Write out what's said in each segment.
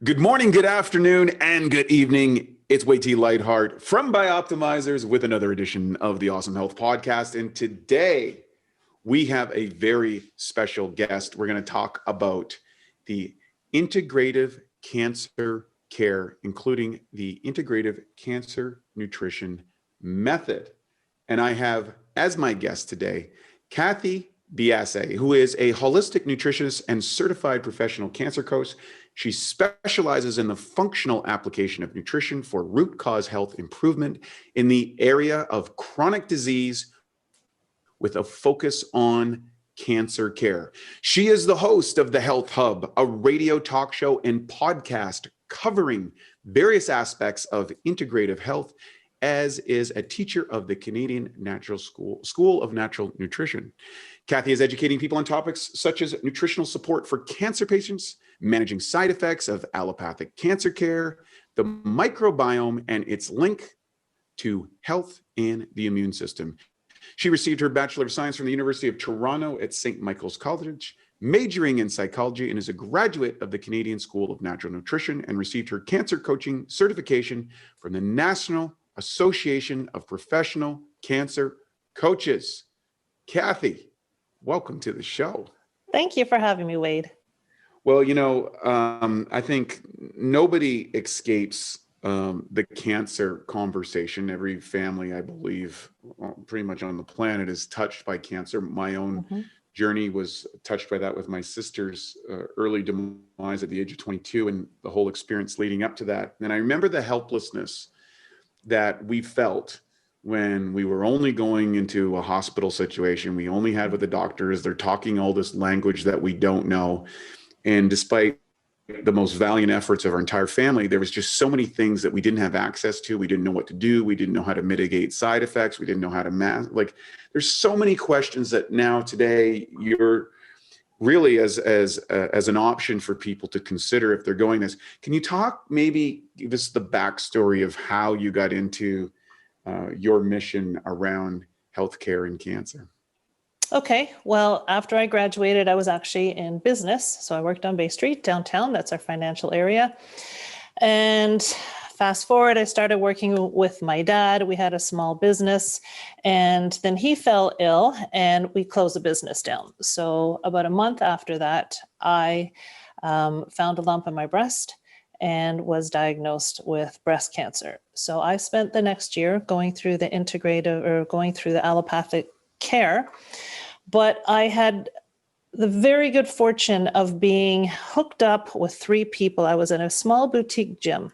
Good morning, good afternoon, and good evening. It's Way T Lightheart from Bioptimizers with another edition of the Awesome Health Podcast. And today we have a very special guest. We're going to talk about the integrative cancer care, including the integrative cancer nutrition method. And I have as my guest today, Cathy Biase, who is a holistic nutritionist and certified professional cancer coach. She specializes in the functional application of nutrition for root cause health improvement in the area of chronic disease with a focus on cancer care. She is the host of the HealthHub, a radio talk show and podcast covering various aspects of integrative health, as is a teacher of the Canadian School of Natural Nutrition. Cathy is educating people on topics such as nutritional support for cancer patients, managing side effects of allopathic cancer care, the microbiome and its link to health and the immune system. She received her Bachelor of Science from the University of Toronto at St. Michael's College, majoring in psychology, and is a graduate of the Canadian School of Natural Nutrition, and received her cancer coaching certification from the National Association of Professional Cancer Coaches. Cathy, welcome to the show. Thank you for having me, Wade. Well, I think nobody escapes the cancer conversation. Every family, I believe, pretty much on the planet is touched by cancer. My own journey was touched by that with my sister's early demise at the age of 22 and the whole experience leading up to that. And I remember the helplessness that we felt when we were only going into a hospital situation. We only had with the doctors. They're talking all this language that we don't know. And despite the most valiant efforts of our entire family, there was just so many things that we didn't have access to. We didn't know what to do. We didn't know how to mitigate side effects. We didn't know how to mask. There's so many questions that now today you're really as an option for people to consider if they're going this. Can you maybe give us the backstory of how you got into your mission around healthcare and cancer? Okay, well, after I graduated, I was actually in business. So I worked on Bay Street downtown. That's our financial area. And fast forward, I started working with my dad. We had a small business, and then he fell ill and we closed the business down. So about a month after that, I found a lump in my breast and was diagnosed with breast cancer. So I spent the next year going through the allopathic care, but I had the very good fortune of being hooked up with 3 people. I was in a small boutique gym.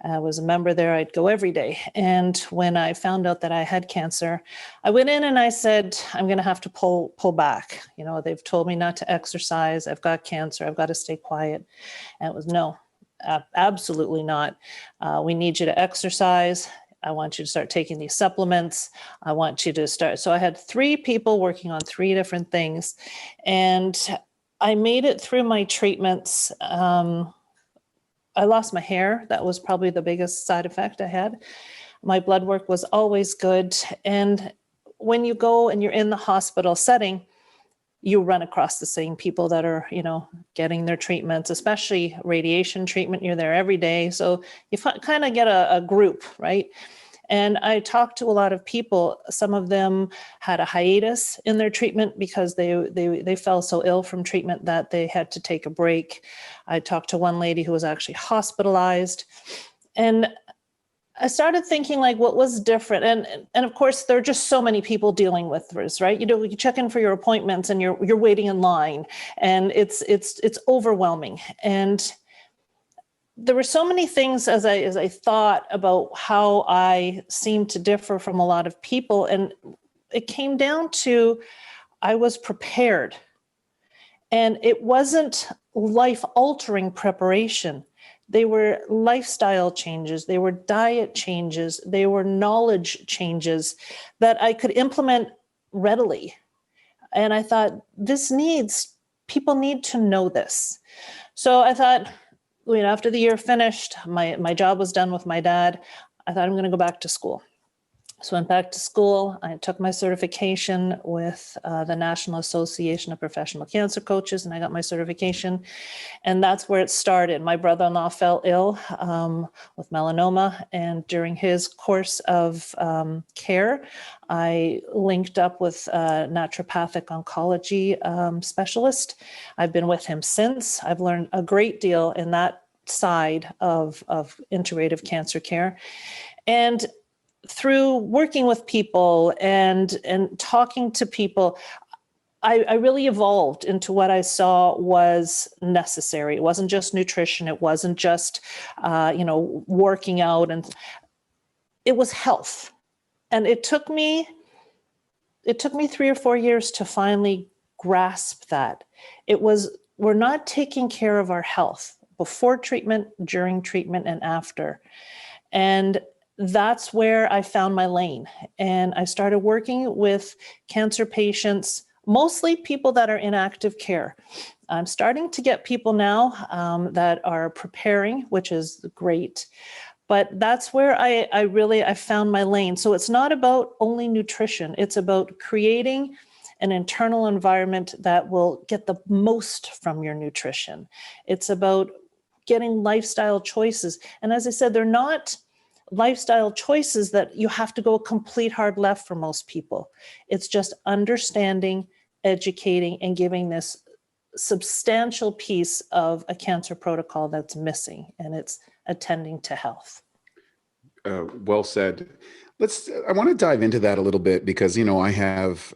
I was a member there. I'd go every day. And when I found out that I had cancer, I went in and I said, I'm going to have to pull back. They've told me not to exercise. I've got cancer. I've got to stay quiet. And it was no. Absolutely not. We need you to exercise. I want you to start taking these supplements. I want you to start. So I had 3 people working on 3 different things, and I made it through my treatments. I lost my hair. That was probably the biggest side effect I had. My blood work was always good. And when you go and you're in the hospital setting, you run across the same people that are, getting their treatments, especially radiation treatment. You're there every day. So you kind of get a group, right? And I talked to a lot of people. Some of them had a hiatus in their treatment because they fell so ill from treatment that they had to take a break. I talked to one lady who was actually hospitalized. And I started thinking what was different. And of course, there are just so many people dealing with this, right? You check in for your appointments and you're waiting in line, and it's overwhelming. And there were so many things as I thought about how I seemed to differ from a lot of people. And it came down to, I was prepared, and it wasn't life-altering preparation. They were lifestyle changes, they were diet changes, they were knowledge changes that I could implement readily. And I thought, people need to know this. So I thought, after the year finished, my job was done with my dad, I thought I'm going to go back to school. So I went back to school. I took my certification with the National Association of Professional Cancer Coaches, and I got my certification. And that's where it started. My brother-in-law fell ill with melanoma, and during his course of care, I linked up with a naturopathic oncology specialist. I've been with him since. I've learned a great deal in that side of integrative cancer care. And through working with people and talking to people, I really evolved into what I saw was necessary. It wasn't just nutrition. It wasn't just, working out, and it was health. And it took me 3 or 4 years to finally grasp that. We're not taking care of our health before treatment, during treatment, and after. And that's where I found my lane. And I started working with cancer patients, mostly people that are in active care. I'm starting to get people now that are preparing, which is great. But that's where I found my lane. So it's not about only nutrition. It's about creating an internal environment that will get the most from your nutrition. It's about getting lifestyle choices. And as I said, they're not lifestyle choices that you have to go a complete hard left for most people. It's just understanding, educating, and giving this substantial piece of a cancer protocol that's missing, and it's attending to health. Well said. I want to dive into that a little bit because, I have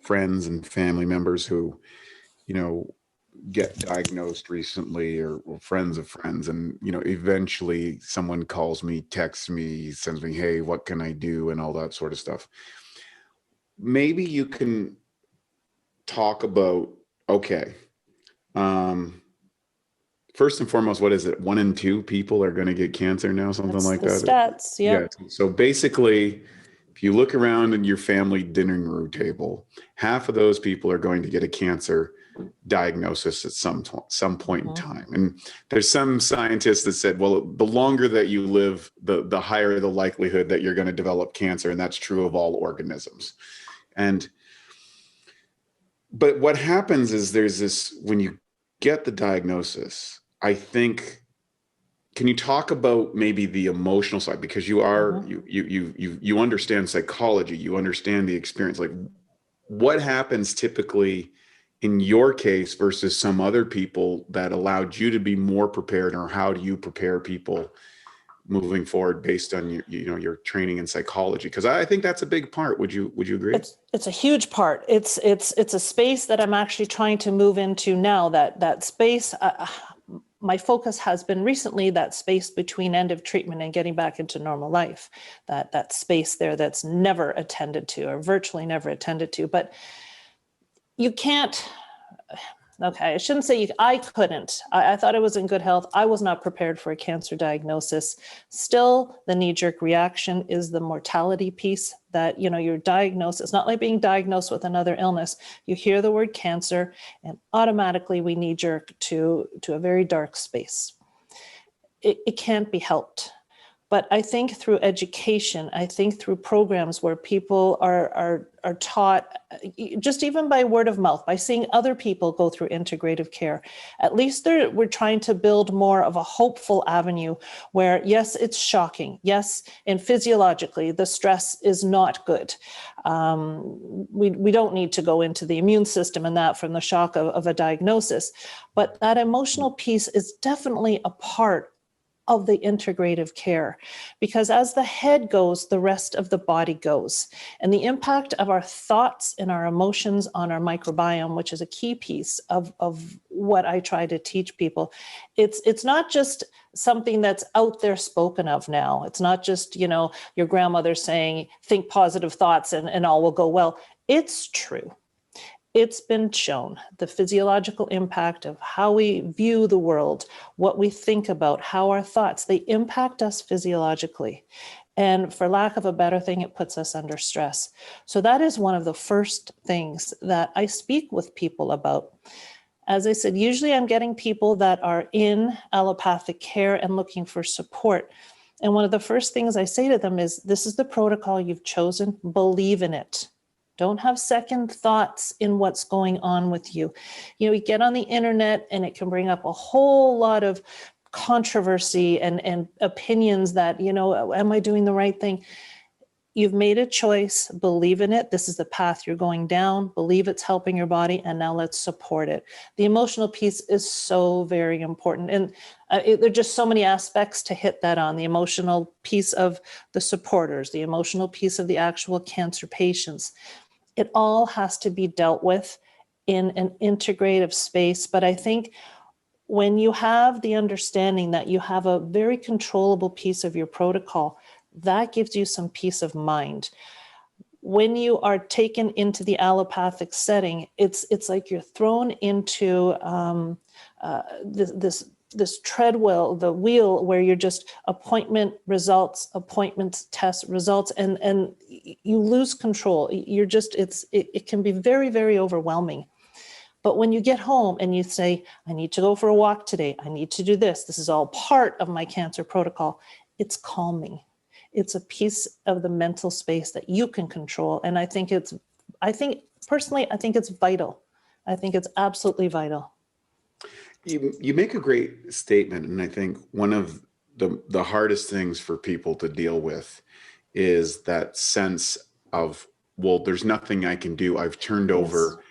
friends and family members who, get diagnosed recently, or friends of friends. And, eventually someone calls me, texts me, sends me, hey, what can I do? And all that sort of stuff. Maybe you can talk about, okay, first and foremost, what is it? 1 in 2 people are going to get cancer now, something That's like the that. Stats, yeah. So basically, if you look around in your family dinner room table, half of those people are going to get a cancer diagnosis at some point in time. And there's some scientists that said, well, the longer that you live, the higher the likelihood that you're going to develop cancer. And that's true of all organisms. But what happens is there's this, when you get the diagnosis, I think, can you talk about maybe the emotional side? Because you are, you understand psychology, you understand the experience. Like, what happens typically in your case versus some other people that allowed you to be more prepared, or how do you prepare people moving forward based on your training in psychology? Because I think that's a big part. Would you agree? It's a huge part. It's a space that I'm actually trying to move into now. That space. My focus has been recently that space between end of treatment and getting back into normal life. That space there that's never attended to, or virtually never attended to. But you can't. Okay, I shouldn't say I couldn't. I thought I was in good health. I was not prepared for a cancer diagnosis. Still, the knee-jerk reaction is the mortality piece that, you're diagnosed. It's not like being diagnosed with another illness. You hear the word cancer and automatically we knee-jerk to a very dark space. It can't be helped. But I think through education, I think through programs where people are taught, just even by word of mouth, by seeing other people go through integrative care, at least we're trying to build more of a hopeful avenue where, yes, it's shocking. Yes, and physiologically, the stress is not good. We don't need to go into the immune system and that from the shock of a diagnosis, but that emotional piece is definitely a part of the integrative care, because as the head goes, the rest of the body goes. And the impact of our thoughts and our emotions on our microbiome, which is a key piece of what I try to teach people, it's not just something that's out there spoken of now. It's not just, your grandmother saying, think positive thoughts and all will go well. It's true. It's been shown the physiological impact of how we view the world, what we think about, how our thoughts, they impact us physiologically. And for lack of a better thing, it puts us under stress. So that is one of the first things that I speak with people about. As I said, usually I'm getting people that are in allopathic care and looking for support. And one of the first things I say to them is, this is the protocol you've chosen. Believe in it. Don't have second thoughts in what's going on with you. You get on the internet and it can bring up a whole lot of controversy and opinions that, am I doing the right thing? You've made a choice, believe in it. This is the path you're going down, believe it's helping your body, and now let's support it. The emotional piece is so very important. And there are just so many aspects to hit that on. The emotional piece of the supporters, the emotional piece of the actual cancer patients. It all has to be dealt with in an integrative space. But I think when you have the understanding that you have a very controllable piece of your protocol, that gives you some peace of mind. When you are taken into the allopathic setting, it's like you're thrown into this treadmill, the wheel, where you're just appointment results, appointments, test results, and you lose control. It can be very, very overwhelming. But when you get home and you say, I need to go for a walk today, I need to do this, this is all part of my cancer protocol, it's calming. It's a piece of the mental space that you can control. And I think personally, it's vital. I think it's absolutely vital. You make a great statement. And I think one of the hardest things for people to deal with is that sense of, well, there's nothing I can do. I've turned over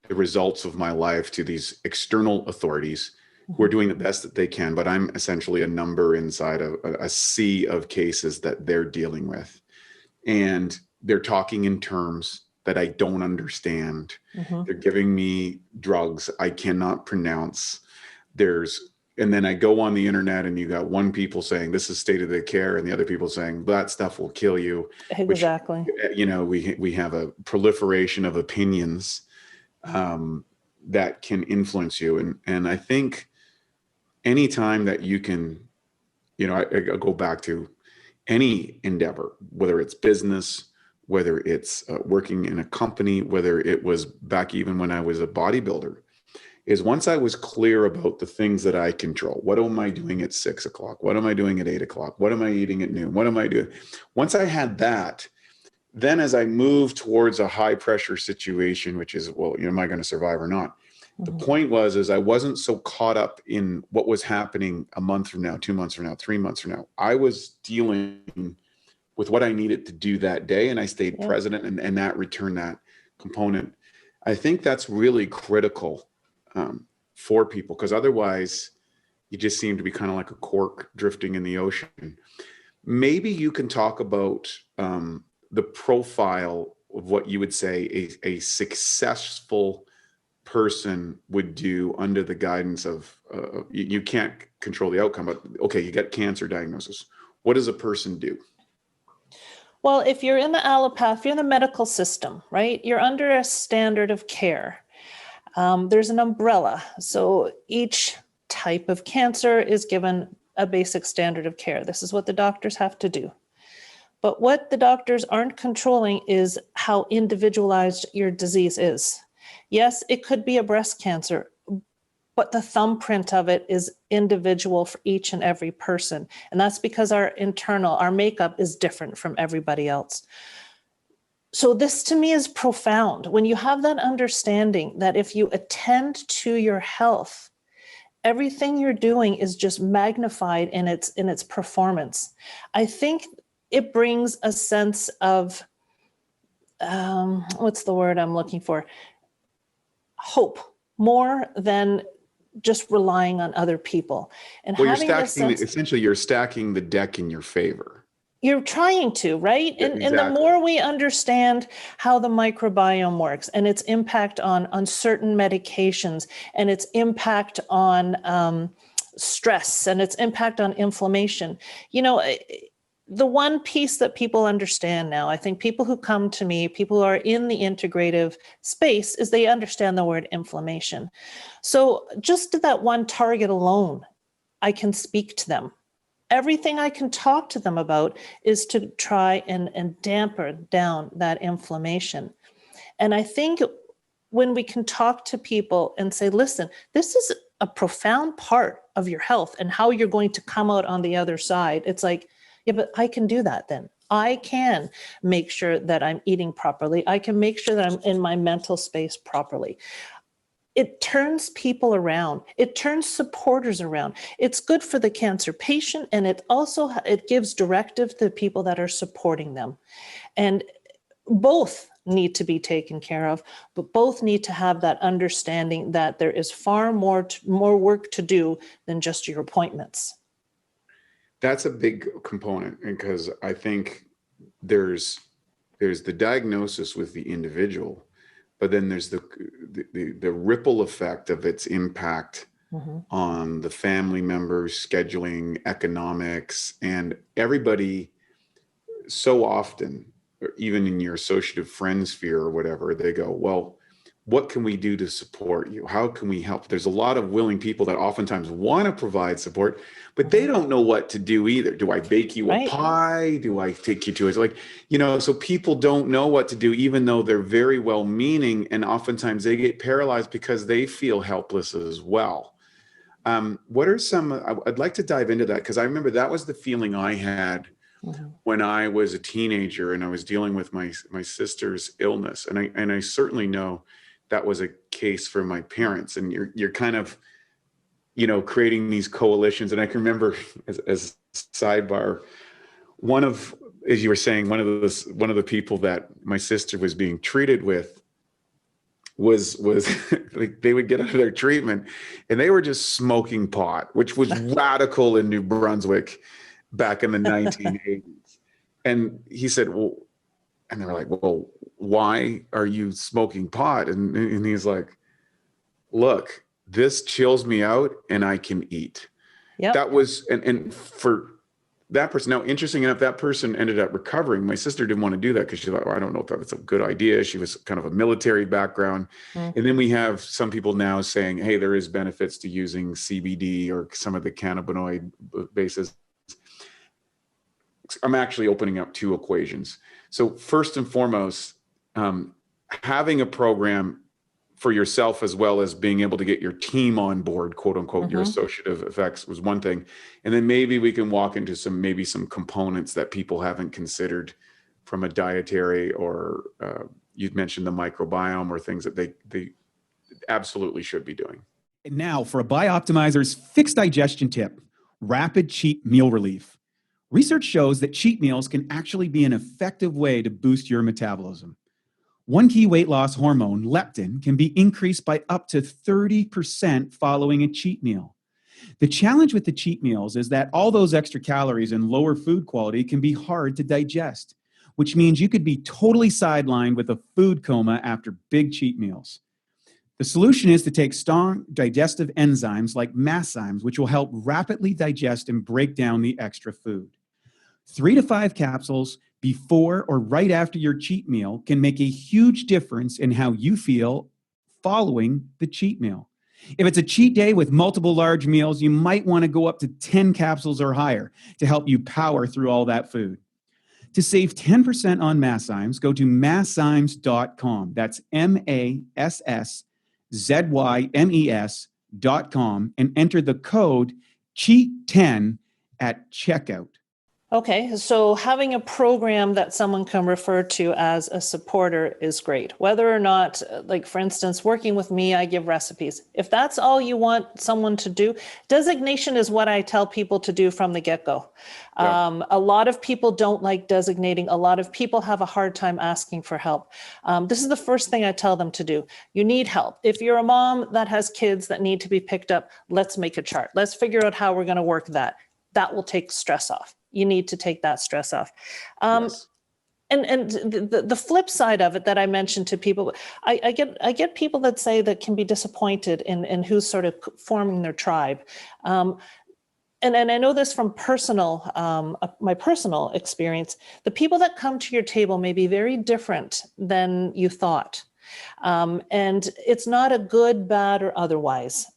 the results of my life to these external authorities who are doing the best that they can, but I'm essentially a number inside of a sea of cases that they're dealing with. And they're talking in terms that I don't understand. They're giving me drugs I cannot pronounce. And then I go on the internet and you got one people saying this is state of the care and the other people saying that stuff will kill you. Exactly. Which, we have a proliferation of opinions that can influence you. And I think anytime that you can, I go back to any endeavor, whether it's business, whether it's working in a company, whether it was back even when I was a bodybuilder, is once I was clear about the things that I control, what am I doing at 6 o'clock? What am I doing at 8 o'clock? What am I eating at noon? What am I doing? Once I had that, then as I moved towards a high pressure situation, which is, well, am I going to survive or not? The point was I wasn't so caught up in what was happening a month from now, 2 months from now, 3 months from now. I was dealing with what I needed to do that day, and I stayed present and that returned that component. I think that's really critical for people, because otherwise you just seem to be kind of like a cork drifting in the ocean. Maybe you can talk about the profile of what you would say a successful person would do under the guidance of you can't control the outcome, but okay, you get cancer diagnosis. What does a person do? Well, if you're in the allopath, if you're in the medical system, right, you're under a standard of care. There's an umbrella. So each type of cancer is given a basic standard of care. This is what the doctors have to do. But what the doctors aren't controlling is how individualized your disease is. Yes, it could be a breast cancer, but the thumbprint of it is individual for each and every person. And that's because our makeup is different from everybody else. So this to me is profound. When you have that understanding that if you attend to your health, everything you're doing is just magnified in its performance. I think it brings a sense of, what's the word I'm looking for? Hope, more than just relying on other people. And well, you're stacking the deck in your favor. You're trying to, right? Exactly. And the more we understand how the microbiome works and its impact on certain medications and its impact on stress and its impact on inflammation, the one piece that people understand now, I think people who come to me, people who are in the integrative space, is they understand the word inflammation. So just to that one target alone, I can speak to them. Everything I can talk to them about is to try and dampen down that inflammation. And I think when we can talk to people and say, listen, this is a profound part of your health and how you're going to come out on the other side. It's like, Yeah, but I can do that then. I can make sure that I'm eating properly. I can make sure that I'm in my mental space properly. It turns people around. It turns supporters around. It's good for the cancer patient, and it gives directive to the people that are supporting them. And both need to be taken care of, but both need to have that understanding that there is far more work to do than just your appointments. That's a big component, because I think there's the diagnosis with the individual, but then there's the ripple effect of its impact on the family members, scheduling, economics, and everybody. So often, even in your associative friend sphere or whatever, they go, well, what can we do to support you? How can we help? There's a lot of willing people that oftentimes want to provide support, but they don't know what to do either. Do I bake you a pie? Do I take you to it? Like, so people don't know what to do, even though they're very well meaning. And oftentimes they get paralyzed because they feel helpless as well. What are I'd like to dive into that, because I remember that was the feeling I had when I was a teenager and I was dealing with my sister's illness. And I certainly know that was a case for my parents. And you're kind of, creating these coalitions. And I can remember, as sidebar, as you were saying, one of the people that my sister was being treated with was like, they would get out of their treatment and they were just smoking pot, which was radical in New Brunswick back in the 1980s. And he said, well, and they were like, well, why are you smoking pot? And he's like, look, this chills me out and I can eat. Yep. That was, and for that person, now, interesting enough, that person ended up recovering. My sister didn't want to do that because she thought, I don't know if that's a good idea. She was kind of a military background. And then we have some people now saying, hey, there is benefits to using CBD or some of the cannabinoid bases. I'm actually opening up two equations. So first and foremost, having a program for yourself, as well as being able to get your team on board, quote unquote, your associative effects, was one thing. And then maybe we can walk into some components that people haven't considered from a dietary, or you'd mentioned the microbiome, or things that they absolutely should be doing. And now for a Bioptimizers fixed digestion tip: rapid cheat meal relief. Research shows that cheat meals can actually be an effective way to boost your metabolism. One key weight loss hormone, leptin, can be increased by up to 30% following a cheat meal. The challenge with the cheat meals is that all those extra calories and lower food quality can be hard to digest, which means you could be totally sidelined with a food coma after big cheat meals. The solution is to take strong digestive enzymes like masszymes, which will help rapidly digest and break down the extra food. 3 to 5 capsules before or right after your cheat meal can make a huge difference in how you feel following the cheat meal. If it's a cheat day with multiple large meals, you might want to go up to 10 capsules or higher to help you power through all that food. To save 10% on masszymes, go to masszymes.com. That's MASSZYMES.com and enter the code CHEAT10 at checkout. Okay, so having a program that someone can refer to as a supporter is great. Whether or not, like for instance, working with me, I give recipes. If that's all you want someone to do, designation is what I tell people to do from the get-go. Yeah. A lot of people don't like designating. A lot of people have a hard time asking for help. This is the first thing I tell them to do. You need help. If you're a mom that has kids that need to be picked up, let's make a chart. Let's figure out how we're going to work that. That will take stress off. You need to take that stress off. Yes. And the flip side of it that I mentioned to people, I get people that say that can be disappointed in who's sort of forming their tribe. And I know this from my personal experience. The people that come to your table may be very different than you thought. And it's not a good, bad, or otherwise.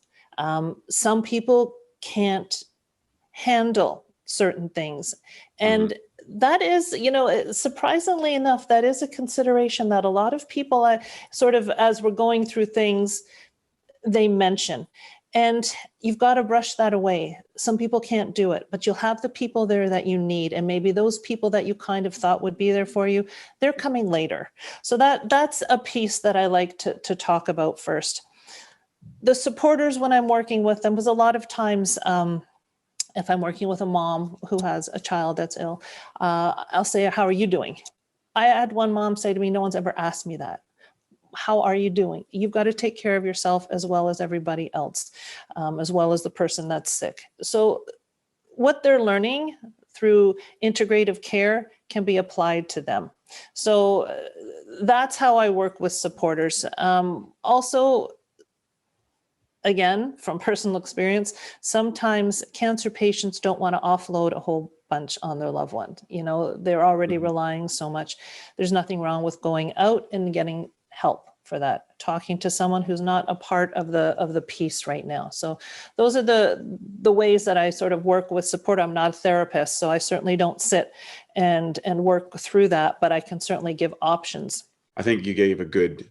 Some people can't handle certain things. And that is, surprisingly enough, that is a consideration that a lot of people sort of, as we're going through things, they mention. And you've got to brush that away. Some people can't do it, but you'll have the people there that you need. And maybe those people that you kind of thought would be there for you, they're coming later. So that's a piece that I like to talk about first. The supporters, when I'm working with them, because a lot of times, if I'm working with a mom who has a child that's ill, I'll say, how are you doing? I had one mom say to me, no one's ever asked me that. How are you doing? You've got to take care of yourself as well as everybody else, as well as the person that's sick. So what they're learning through integrative care can be applied to them. So that's how I work with supporters. Also, again, from personal experience, sometimes cancer patients don't want to offload a whole bunch on their loved one. You know, they're already relying so much. There's nothing wrong with going out and getting help for that, talking to someone who's not a part of the piece right now. So those are the ways that I sort of work with support. I'm not a therapist, so I certainly don't sit and work through that, but I can certainly give options. I think you gave a good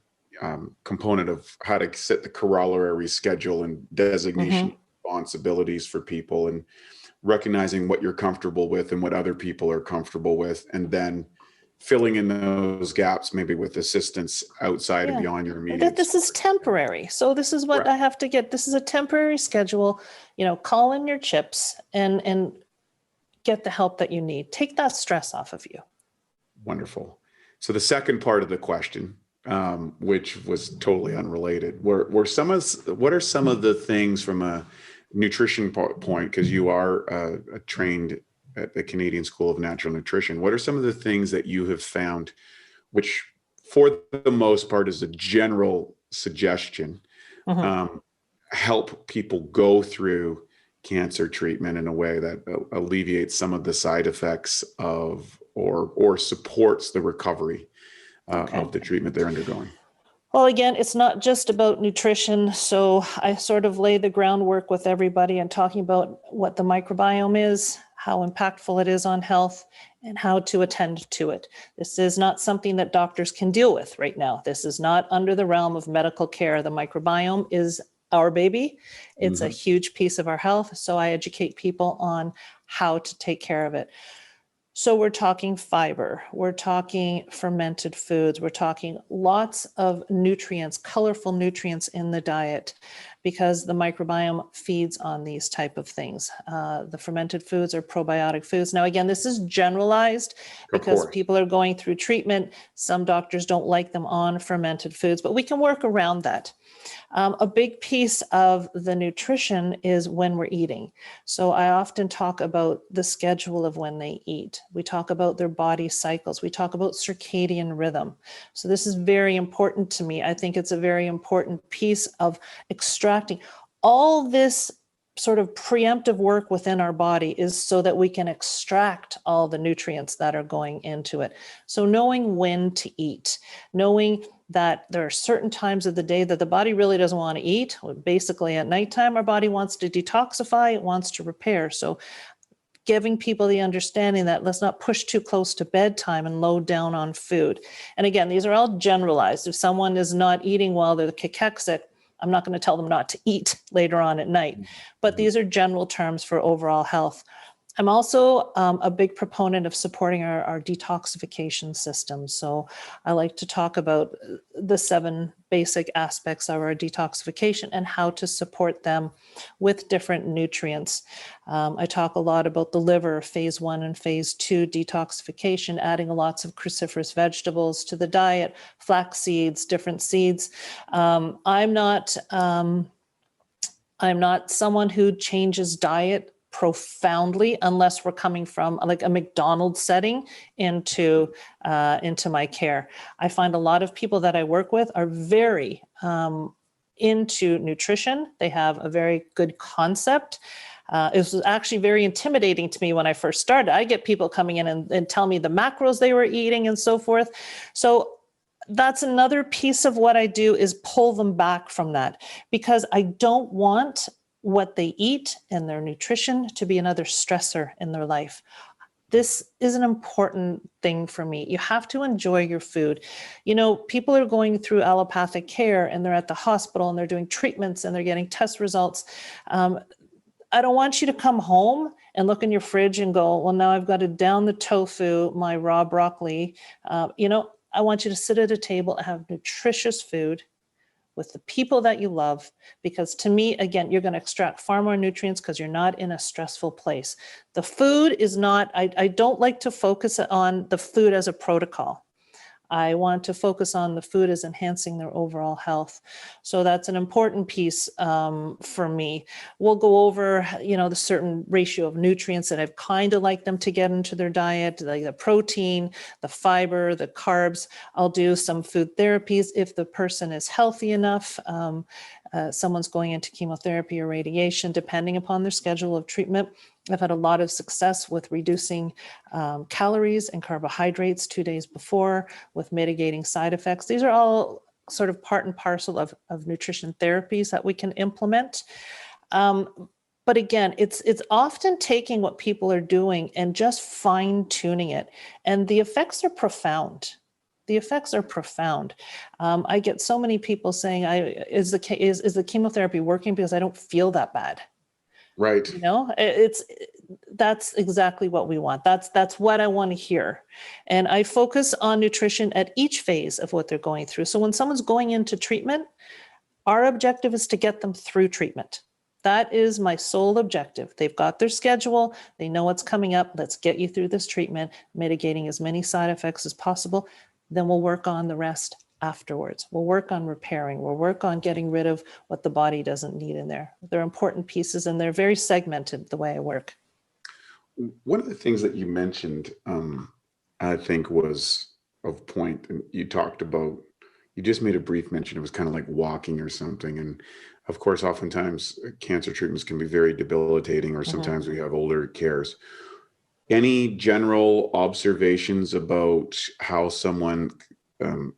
component of how to set the corollary schedule and designation responsibilities for people, and recognizing what you're comfortable with and what other people are comfortable with, and then filling in those gaps maybe with assistance outside and beyond your immediate. This is temporary. So this is what I have to get. This is a temporary schedule. You know, call in your chips and get the help that you need. Take that stress off of you. Wonderful. So the second part of the question, which was totally unrelated, what are some of the things from a nutrition point, because you are trained at the Canadian School of Natural Nutrition, what are some of the things that you have found, which for the most part is a general suggestion, help people go through cancer treatment in a way that alleviates some of the side effects of or supports the recovery of the treatment they're undergoing? Well, again, it's not just about nutrition. So I sort of lay the groundwork with everybody and talking about what the microbiome is, how impactful it is on health, and how to attend to it. This is not something that doctors can deal with right now. This is not under the realm of medical care. The microbiome is our baby. It's a huge piece of our health. So I educate people on how to take care of it. So we're talking fiber, we're talking fermented foods, we're talking lots of nutrients, colorful nutrients in the diet, because the microbiome feeds on these type of things. The fermented foods are probiotic foods. Now, again, this is generalized because people are going through treatment. Some doctors don't like them on fermented foods, but we can work around that. A big piece of the nutrition is when we're eating. So I often talk about the schedule of when they eat. We talk about their body cycles. We talk about circadian rhythm. So this is very important to me. I think it's a very important piece of extracting all this sort of preemptive work within our body is so that we can extract all the nutrients that are going into it. So knowing when to eat, knowing that there are certain times of the day that the body really doesn't want to eat. Basically at nighttime, our body wants to detoxify, it wants to repair. So giving people the understanding that let's not push too close to bedtime and load down on food. And again, these are all generalized. If someone is not eating well, they're cachexic, I'm not going to tell them not to eat later on at night, but these are general terms for overall health. I'm also a big proponent of supporting our detoxification system. So I like to talk about the 7 basic aspects of our detoxification and how to support them with different nutrients. I talk a lot about the liver, phase 1 and phase 2 detoxification, adding lots of cruciferous vegetables to the diet, flax seeds, different seeds. I'm not someone who changes diet profoundly unless we're coming from like a McDonald's setting into my care. I find a lot of people that I work with are very into nutrition. They have a very good concept. It was actually very intimidating to me when I first started. I get people coming in and tell me the macros they were eating and so forth. So that's another piece of what I do is pull them back from that, because I don't want what they eat and their nutrition to be another stressor in their life. this is an important thing for me. You have to enjoy your food. You know, people are going through allopathic care and they're at the hospital and they're doing treatments and they're getting test results. I don't want you to come home and look in your fridge and go, well, now I've got to down the tofu, my raw broccoli. You know, I want you to sit at a table and have nutritious food with the people that you love, because to me, again, you're going to extract far more nutrients because you're not in a stressful place. The food is not, I don't like to focus on the food as a protocol. I want to focus on the food as enhancing their overall health. So that's an important piece for me. We'll go over, you know, the certain ratio of nutrients that I've kind of like them to get into their diet, like the protein, the fiber, the carbs. I'll do some food therapies if the person is healthy enough. Someone's going into chemotherapy or radiation, depending upon their schedule of treatment. I've had a lot of success with reducing calories and carbohydrates 2 days before, with mitigating side effects. These are all sort of part and parcel of nutrition therapies that we can implement. But again, it's often taking what people are doing and just fine tuning it. And the effects are profound. The effects are profound. I get so many people saying, is the chemotherapy working because I don't feel that bad? Right. You know, that's exactly what we want. That's what I want to hear. And I focus on nutrition at each phase of what they're going through. So when someone's going into treatment, our objective is to get them through treatment. That is my sole objective. They've got their schedule. They know what's coming up. Let's get you through this treatment, mitigating as many side effects as possible. Then we'll work on the rest afterwards. We'll work on repairing. We'll work on getting rid of what the body doesn't need in there. They're important pieces and they're very segmented the way I work. One of the things that you mentioned, I think was of point, and you talked about, you just made a brief mention, it was kind of like walking or something. And of course, oftentimes cancer treatments can be very debilitating, or sometimes we have older cares. Any general observations about how someone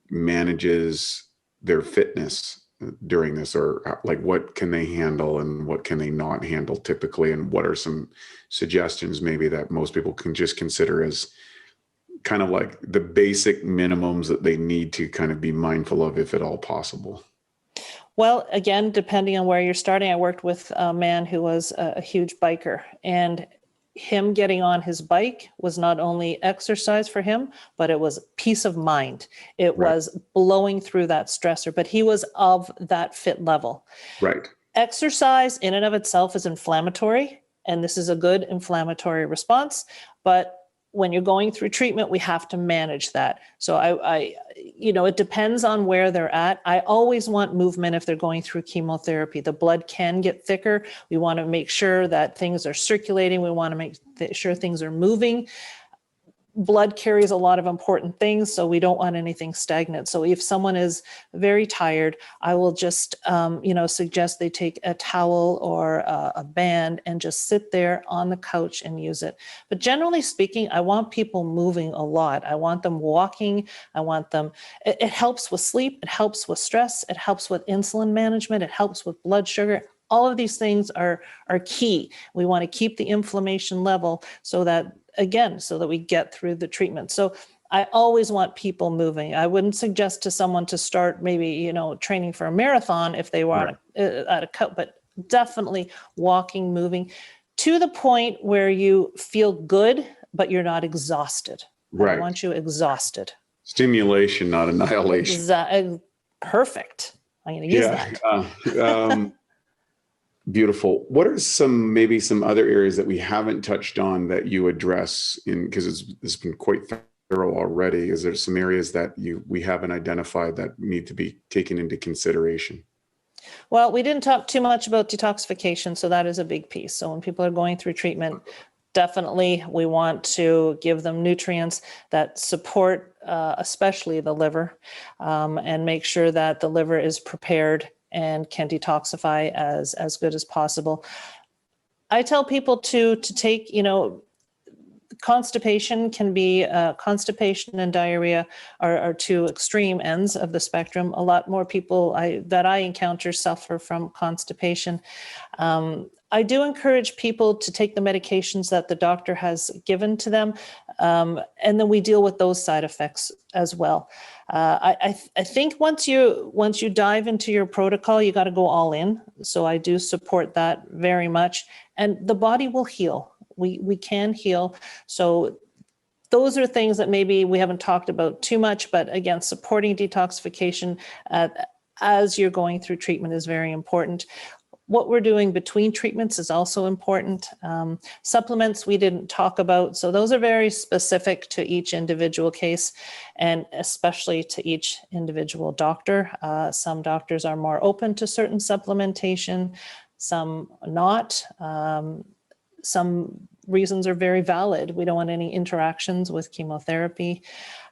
manages their fitness during this, or like what can they handle and what can they not handle typically, and what are some suggestions maybe that most people can just consider as kind of like the basic minimums that they need to kind of be mindful of, if at all possible? Well, again, depending on where you're starting, I worked with a man who was a huge biker, and him getting on his bike was not only exercise for him, but it was peace of mind. It was blowing through that stressor, but he was of that fit level. Right. Exercise in and of itself is inflammatory, and this is a good inflammatory response. But when you're going through treatment, we have to manage that. So I it depends on where they're at. I always want movement if they're going through chemotherapy. The blood can get thicker. We want to make sure that things are circulating. We want to make sure things are moving. Blood carries a lot of important things, so we don't want anything stagnant. So if someone is very tired, I will just, suggest they take a towel or a band and just sit there on the couch and use it. But generally speaking, I want people moving a lot. I want them walking. I want them, it helps with sleep. It helps with stress. It helps with insulin management. It helps with blood sugar. All of these things are key. We want to keep the inflammation level so that we get through the treatment. So I always want people moving. I wouldn't suggest to someone to start maybe, training for a marathon if they were at a cut, but definitely walking, moving to the point where you feel good, but you're not exhausted. Right. I want you exhausted. Stimulation, not annihilation. Perfect. I'm going to use that. Beautiful. What are some other areas that we haven't touched on that you address because it's been quite thorough already? Is there some areas that we haven't identified that need to be taken into consideration? Well, we didn't talk too much about detoxification, so that is a big piece. So when people are going through treatment, definitely we want to give them nutrients that support especially the liver, and make sure that the liver is prepared and can detoxify as good as possible. I tell people to take, constipation can be constipation and diarrhea are two extreme ends of the spectrum. A lot more people that I encounter suffer from constipation. I do encourage people to take the medications that the doctor has given to them, and then we deal with those side effects as well. I think once you dive into your protocol, you got to go all in. So I do support that very much, and the body will heal. We can heal. So those are things that maybe we haven't talked about too much, but again, supporting detoxification as you're going through treatment is very important. What we're doing between treatments is also important. Supplements we didn't talk about. So those are very specific to each individual case and especially to each individual doctor. Some doctors are more open to certain supplementation, some not. Some reasons are very valid. We don't want any interactions with chemotherapy.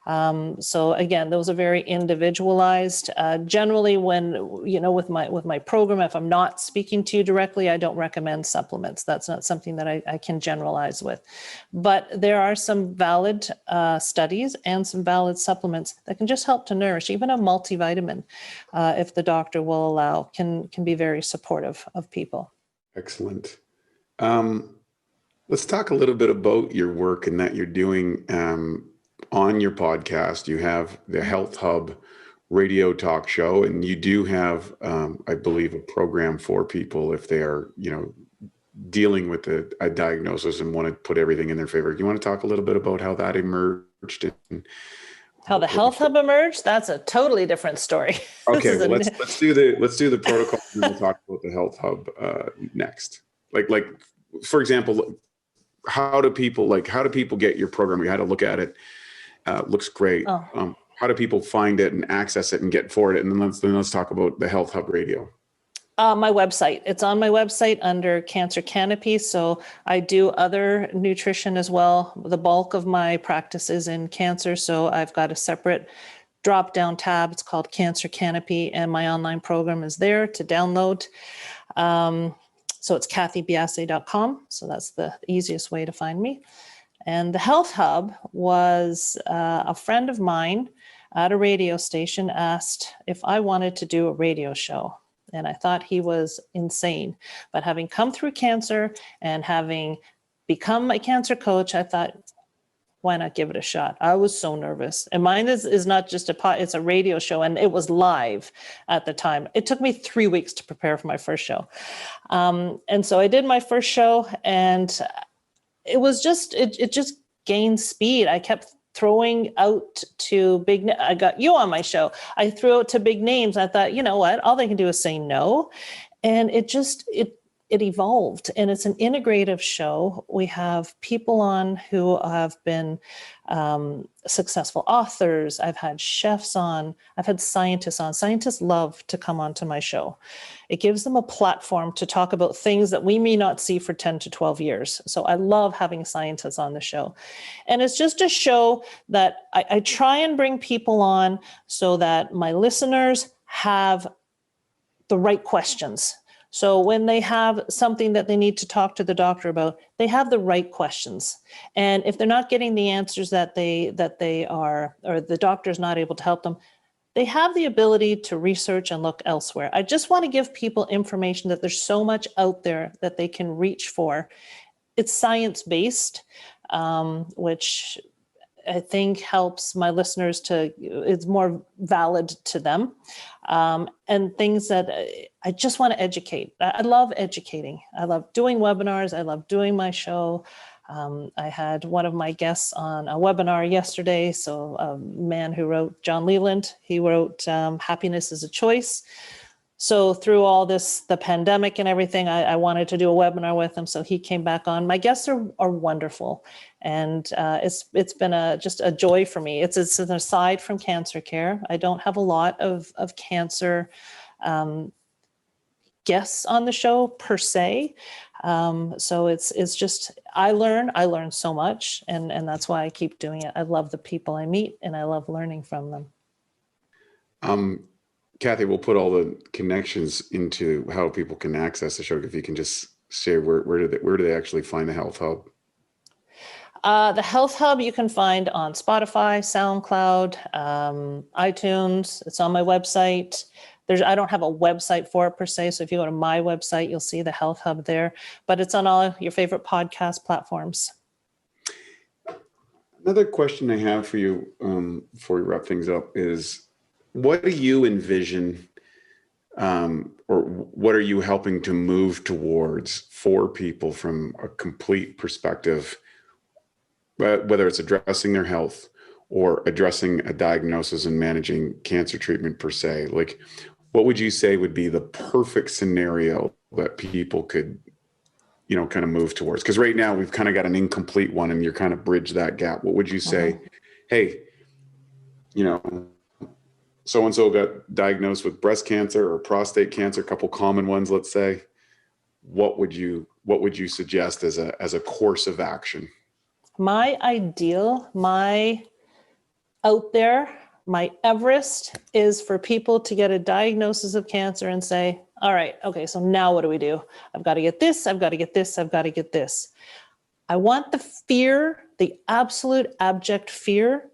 So again, those are very individualized. Generally, with my program, if I'm not speaking to you directly, I don't recommend supplements. That's not something that I can generalize with. But there are some valid studies and some valid supplements that can just help to nourish. Even a multivitamin, if the doctor will allow, can be very supportive of people. Excellent. Let's talk a little bit about your work and that you're doing on your podcast. You have the HealthHub radio talk show, and you do have, I believe, a program for people if they are, dealing with a diagnosis and want to put everything in their favor. You want to talk a little bit about how that emerged and how the HealthHub emerged? That's a totally different story. Okay, well, let's do the protocol, and then we'll talk about the HealthHub next. Like for example, how do people get your program? We had to look at it. Looks great. Oh. How do people find it and access it and get for it? And then let's talk about the HealthHub radio. My website. It's on my website under Cancer Canopy. So I do other nutrition as well. The bulk of my practice is in cancer. So I've got a separate drop-down tab. It's called Cancer Canopy, and my online program is there to download. So it's cathybiase.com. So that's the easiest way to find me. And the HealthHub was a friend of mine at a radio station asked if I wanted to do a radio show. And I thought he was insane. But having come through cancer and having become a cancer coach, I thought, why not give it a shot? I was so nervous. And mine is not just it's a radio show, and it was live at the time. It took me 3 weeks to prepare for my first show. And so I did my first show, and it was just, it just gained speed. I kept throwing out to I got you on my show. I threw out to big names. I thought, you know what, all they can do is say no. And it evolved, and it's an integrative show. We have people on who have been successful authors. I've had chefs on. I've had scientists on. Scientists love to come onto my show. It gives them a platform to talk about things that we may not see for 10 to 12 years. So I love having scientists on the show. And it's just a show that I try and bring people on so that my listeners have the right questions. So when they have something that they need to talk to the doctor about, they have the right questions. And if they're not getting the answers that they are, or the doctor's not able to help them, they have the ability to research and look elsewhere. I just want to give people information that there's so much out there that they can reach for. It's science-based, which I think helps my listeners it's more valid to them. And things that I just want to educate. I love educating. I love doing webinars. I love doing my show. I had one of my guests on a webinar yesterday. So a man who wrote, John Leland, he wrote Happiness is a Choice. So through all this, the pandemic and everything, I wanted to do a webinar with him. So he came back on. My guests are wonderful. And it's been just a joy for me. It's an aside from cancer care. I don't have a lot of cancer guests on the show per se. So it's just, I learn so much, and that's why I keep doing it. I love the people I meet, and I love learning from them. Cathy, we'll put all the connections into how people can access the show. If you can just say where do they actually find the HealthHub? The Health Hub you can find on Spotify, SoundCloud, iTunes. It's on my website. I don't have a website for it per se. So if you go to my website, you'll see the Health Hub there, but it's on all your favorite podcast platforms. Another question I have for you before we wrap things up is, what do you envision or what are you helping to move towards for people from a complete perspective, whether it's addressing their health or addressing a diagnosis and managing cancer treatment per se? Like, what would you say would be the perfect scenario that people could, kind of move towards? Because right now we've kind of got an incomplete one and you're kind of bridge that gap. What would you say? Hey, so-and-so got diagnosed with breast cancer or prostate cancer, a couple common ones, let's say. What would you suggest as a course of action? My ideal, my out there, my Everest is for people to get a diagnosis of cancer and say, all right, okay, so now what do we do? I've got to get this, I've got to get this, I've got to get this. I want the fear, the absolute abject fear.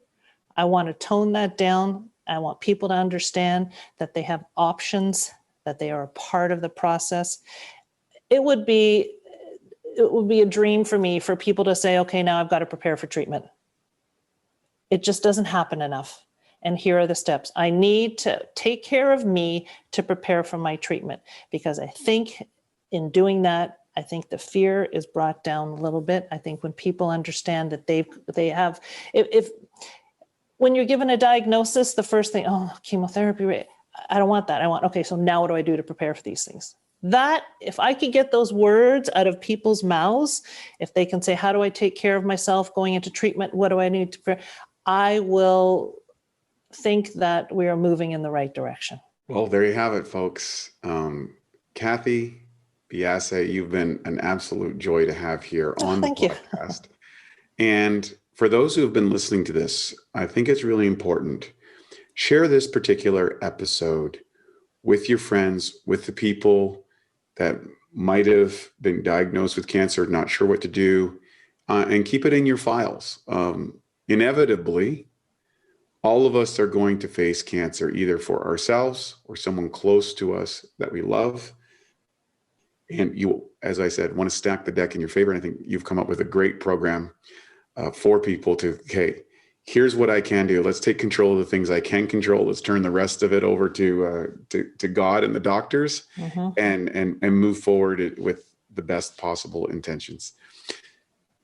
I want to tone that down. I want people to understand that they have options, that they are a part of the process. It would be a dream for me for people to say, okay, now I've got to prepare for treatment. It just doesn't happen enough. And here are the steps. I need to take care of me to prepare for my treatment, because I think in doing that, I think the fear is brought down a little bit. I think when people understand that they have, when you're given a diagnosis, the first thing, chemotherapy, I don't want that. Okay, so now what do I do to prepare for these things? That, if I could get those words out of people's mouths, if they can say, how do I take care of myself going into treatment? What do I need to prepare? I will think that we are moving in the right direction. Well, there you have it, folks. Cathy Biase, you've been an absolute joy to have here on the podcast. And for those who have been listening to this, I think it's really important. Share this particular episode with your friends, with the people that might have been diagnosed with cancer, not sure what to do, and keep it in your files. Inevitably, all of us are going to face cancer, either for ourselves or someone close to us that we love. And you, as I said, want to stack the deck in your favor. And I think you've come up with a great program for people to, hey, here's what I can do. Let's take control of the things I can control. Let's turn the rest of it over to God and the doctors, and move forward with the best possible intentions.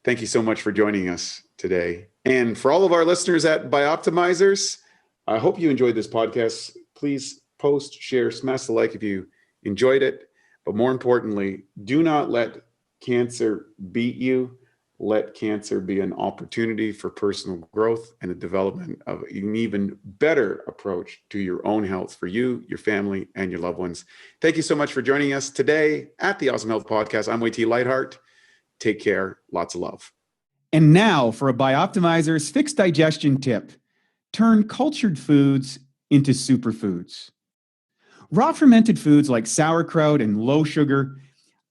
Thank you so much for joining us today. And for all of our listeners at Bioptimizers, I hope you enjoyed this podcast. Please post, share, smash the like if you enjoyed it. But more importantly, do not let cancer beat you. Let cancer be an opportunity for personal growth and the development of an even better approach to your own health for you, your family, and your loved ones. Thank you so much for joining us today at the Awesome Health Podcast. I'm WT Lightheart. Take care. Lots of love. And now for a Bioptimizers fixed digestion tip. Turn cultured foods into superfoods. Raw fermented foods like sauerkraut and low sugar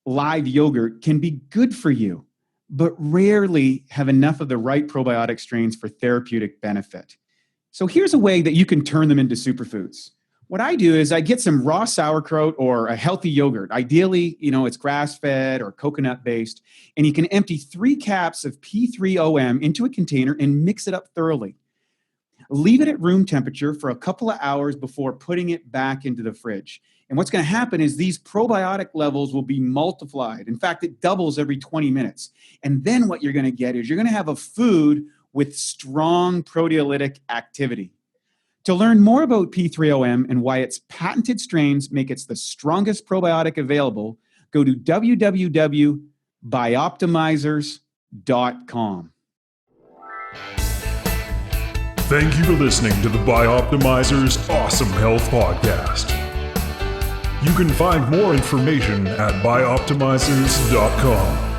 live yogurt can be good for you, but rarely have enough of the right probiotic strains for therapeutic benefit. So here's a way that you can turn them into superfoods. What I do is I get some raw sauerkraut or a healthy yogurt. Ideally, it's grass-fed or coconut-based, and you can empty 3 caps of P3OM into a container and mix it up thoroughly. Leave it at room temperature for a couple of hours before putting it back into the fridge. And what's going to happen is these probiotic levels will be multiplied. In fact, it doubles every 20 minutes. And then what you're going to get is you're going to have a food with strong proteolytic activity. To learn more about P3OM and why its patented strains make it the strongest probiotic available, go to www.bioptimizers.com. Thank you for listening to the Bioptimizers Awesome Health Podcast. You can find more information at bioptimizers.com.